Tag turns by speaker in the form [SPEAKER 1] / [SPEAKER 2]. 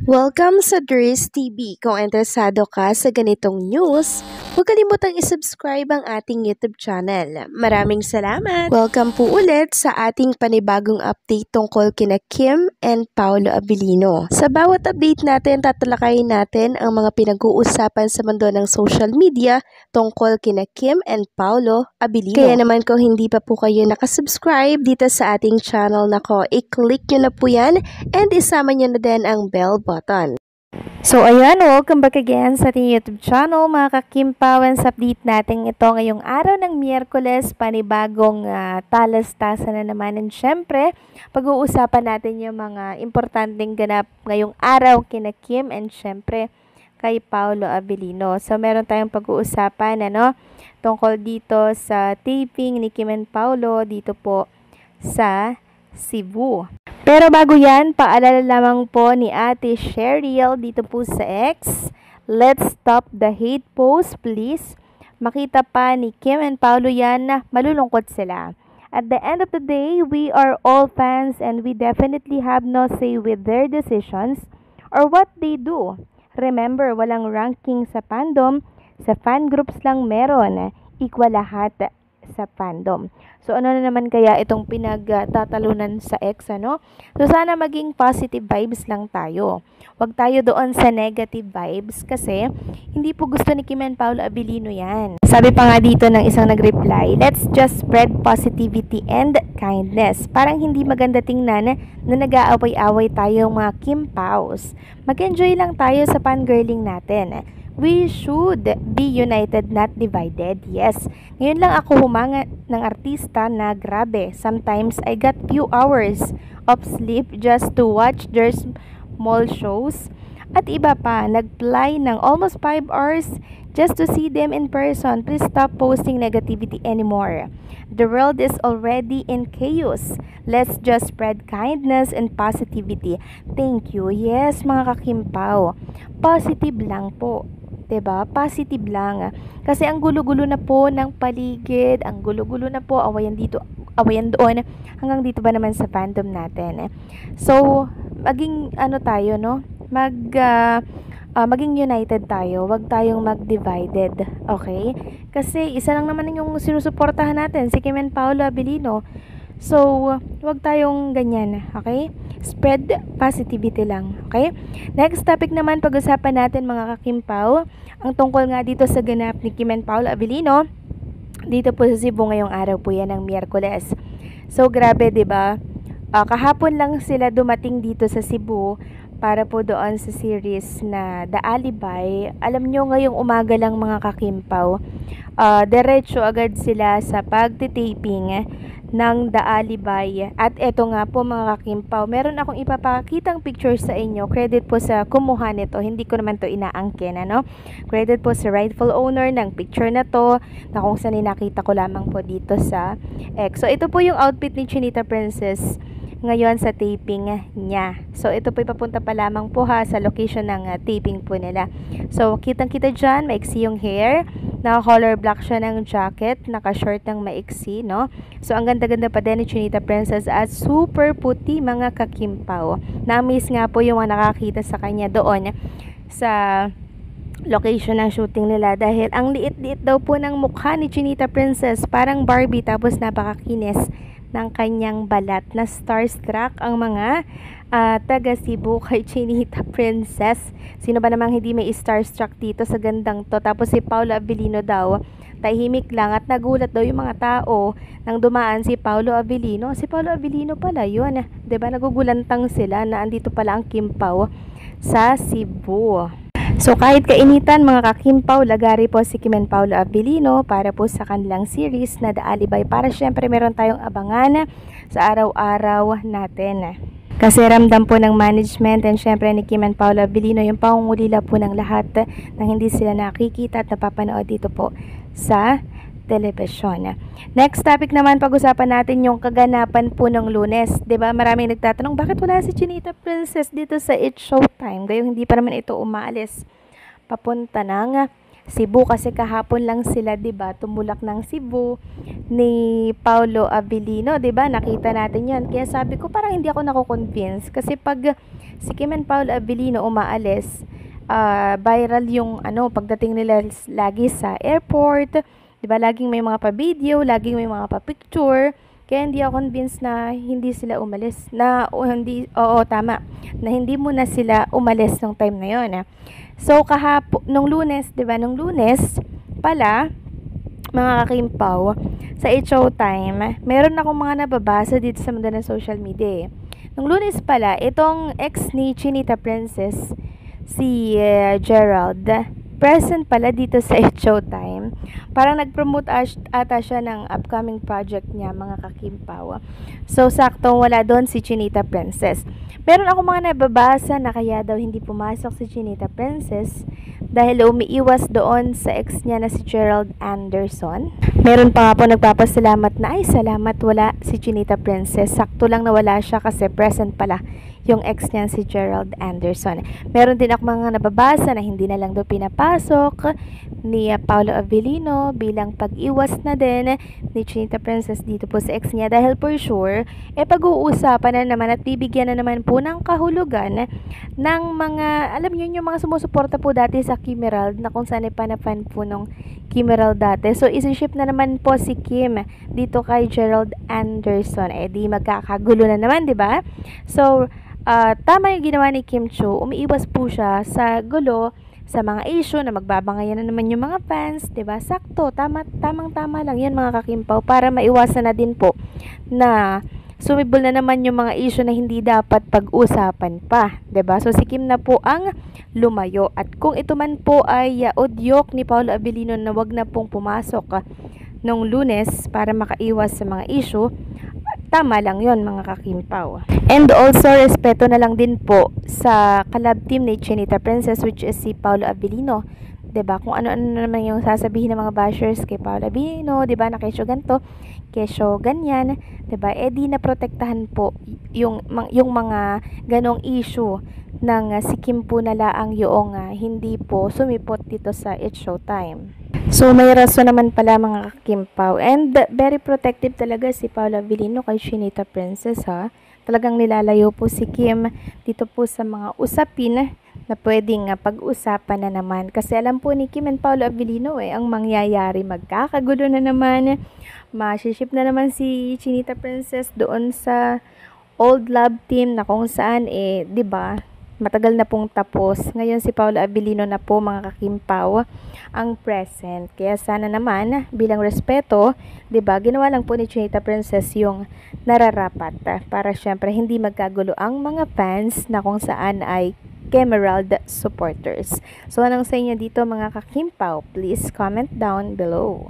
[SPEAKER 1] Welcome sa Dris TV. Kung interesado ka sa ganitong news, huwag kalimutang isubscribe ang ating YouTube channel. Maraming salamat! Welcome po ulit sa ating panibagong update tungkol kina Kim and Paolo Abilino. Sa bawat update natin, tatalakayin natin ang mga pinag-uusapan sa mundo ng social media tungkol kina Kim and Paolo Abilino. Kaya naman kung hindi pa po kayo nakasubscribe dito sa ating channel nako, i-click nyo na po yan and isama nyo na din ang bell button.
[SPEAKER 2] So ayan, welcome back again sa ating YouTube channel mga ka-Kimpawens. Update natin ito ngayong araw ng Miyerkules, panibagong talastasan na naman. And syempre, pag-uusapan natin yung mga importanteng ganap ngayong araw kina Kim and syempre kay Paolo Abilino. So meron tayong pag-uusapan tungkol dito sa taping ni Kim and Paolo dito po sa Cebu. Pero bago yan, paalala lamang po ni Ate Cheryl dito po sa X. Let's stop the hate post, please. Makita pa ni Kim and Paolo yan na malulungkot sila. At the end of the day, we are all fans and we definitely have no say with their decisions or what they do. Remember, walang ranking sa fandom. Sa fan groups lang meron. Equal lahat sa fandom. So, ano na naman kaya itong pinagtatalunan sa X, So, sana maging positive vibes lang tayo. Huwag tayo doon sa negative vibes kasi hindi po gusto ni Kim and Paolo Abilino yan. Sabi pa nga dito ng isang nag-reply, let's just spread positivity and kindness. Parang hindi maganda tingnan na nag-aaway-away tayo mga Kim Paus. Mag-enjoy lang tayo sa fangirling natin. We should be united, not divided. Yes. Ngayon lang ako humanga ng artista na grabe. Sometimes I got few hours of sleep just to watch their small shows. At iba pa, nag-fly ng almost 5 hours just to see them in person. Please stop posting negativity anymore. The world is already in chaos. Let's just spread kindness and positivity. Thank you. Yes, mga kakimpaw. Positive lang po. 'Di ba? Positive lang. Kasi ang gulo-gulo na po ng paligid, ang gulo-gulo na po, awayan dito, awayan doon, hanggang dito ba naman sa fandom natin. So, maging tayo, maging united tayo, wag tayong mag-divided, okay? Kasi isa lang naman yung sinusuportahan natin, si Kim and Paolo Abilino. So, wag tayong ganyan, okay? Spread positivity lang, okay? Next topic naman, pag-usapan natin mga kakimpaw, ang tungkol nga dito sa ganap ni Kim and Paolo Abilino, dito po sa Cebu ngayong araw po yan ng Miyerkules. So, grabe, 'di ba? Kahapon lang sila dumating dito sa Cebu para po doon sa series na The Alibay. Alam nyo, ngayong umaga lang mga kakimpaw, diretso agad sila sa pagtitaping ng The Alibay. At eto nga po mga kakimpaw, meron akong ipapakitang picture sa inyo. Credit po sa kumuha nito, hindi ko naman to inaangkin, Credit po sa rightful owner ng picture na to, na kung saan nakita ko lamang po dito sa X. So ito po yung outfit ni Chinita Princess ngayon sa taping niya. So ito po ipapunta pa lamang po sa location ng taping po nila. So kitang-kita dyan, maiksi yung hair, naka-color black siya ng jacket, naka-short ng maiksi, So ang ganda-ganda pa din ni Chinita Princess at super puti mga kakimpaw. Na-amaze nga po yung mga nakakita sa kanya doon sa location ng shooting nila dahil ang liit-liit daw po ng mukha ni Chinita Princess, parang Barbie, tapos napakakinis ng kanyang balat. Na starstruck ang mga taga Cebu kay Chinita Princess. Sino ba namang hindi may starstruck dito sa gandang to? Tapos si Paolo Abilino daw, tahimik lang at nagulat daw yung mga tao nang dumaan si Paolo Abilino. Si Paolo Abilino pala yun. 'Di ba? Nagugulantang sila na andito pala ang Kimpaw sa Cebu. So kahit kainitan mga kakimpaw, lagari po si Kim and Paolo Abilino para po sa kanilang series na The Alibay, para syempre meron tayong abangan sa araw-araw natin. Kasi ramdam po ng management and syempre ni Kim and Paolo Abilino yung pangungulila po ng lahat na hindi sila nakikita at napapanood dito po sa telebisyon. Next topic naman, pag-usapan natin yung kaganapan po ng Lunes. 'Di ba? Maraming nagtatanong, bakit wala si Chinita Princess dito sa It's Showtime? Gayong hindi pa naman ito umaalis papunta ng Cebu kasi kahapon lang sila, 'di ba? Tumulak ng Cebu ni Paulo Abilino, 'di ba? Nakita natin 'yan. Kaya sabi ko parang hindi ako nako-convince kasi pag si Kim and Paulo Abilino umaalis, viral yung pagdating nila lagi sa airport, 'di ba? Laging may mga pa-video, laging may mga pa-picture. Kaya hindi ako convinced na hindi sila umalis. Tama. Na hindi muna sila umalis nung time na yon. So, nung Lunes, di ba? Nung Lunes pala, mga kakimpaw, sa Showtime, meron akong mga nababasa dito sa mundo ng social media. Nung Lunes pala, itong ex ni Chinita Princess, si Gerald, present pala dito sa Showtime. Parang nag-promote ata siya ng upcoming project niya, mga kakimpaw. So, saktong wala doon si Chinita Princess. Meron ako mga nababasa na kaya daw hindi pumasok si Chinita Princess dahil umiiwas doon sa ex niya na si Gerald Anderson. Meron pa nga po nagpapasalamat na, ay salamat wala si Chinita Princess. Sakto lang na wala siya kasi present pala yung ex niya si Gerald Anderson. Meron din ako mga nababasa na hindi na lang daw pinapasok ni Paulo Abilino bilang pag-iwas na din ni Chinita Princess dito po sa ex niya dahil for sure, pag-uusapan na naman at bibigyan na naman po ng kahulugan ng mga, alam niyo yung mga sumusuporta po dati sa Kim Emerald na kung saan fan po nung Kim Emerald dati. So, isi-ship na naman po si Kim dito kay Gerald Anderson. Di magkakagulo na naman, di ba? So, tama yung ginawa ni Kim Chiu. Umiiwas po siya sa gulo, sa mga issue na magbabangayan na naman yung mga fans, 'di ba? Sakto, tamang-tama lang 'yan mga kakimpaw para maiwasan na din po na sumibol na naman yung mga issue na hindi dapat pag-usapan pa, 'di ba? So si Kim na po ang lumayo at kung ito man po ay udyok ni Paulo Abilino na wag na pong pumasok nung Lunes para makaiwas sa mga issue, tama lang yon mga kakimpaw. And also, respeto na lang din po sa collab team ni Chinita Princess which is si Paulo Abilino. 'Di ba? Kung ano-ano naman yung sasabihin ng mga bashers kay Paulo Abilino, 'di ba? Na kesyo ganto, kesyo ganyan, 'di ba? Di na protektahan po yung mga ganong issue ng si Kim po na laang yung hindi po sumipot dito sa It's Showtime. So, may rason naman pala mga kakimpaw. And very protective talaga si Paulo Abilino kay Chinita Princess, ha. Talagang nilalayo po si Kim dito po sa mga usapin na pwedeng pag-usapan na naman. Kasi alam po ni Kim and Paulo Abilino ang mangyayari. Magkakagulo na naman. Masiship na naman si Chinita Princess doon sa old love team na kung saan, 'di ba? Matagal na pong tapos. Ngayon si Paulo Abilino na po mga kakimpaw ang present. Kaya sana naman bilang respeto, 'di ba? Ginawa lang po ni Chinita Princess yung nararapat para syempre hindi magkagulo ang mga fans na kung saan ay Emerald supporters. So anong sa inyo dito mga kakimpaw? Please comment down below.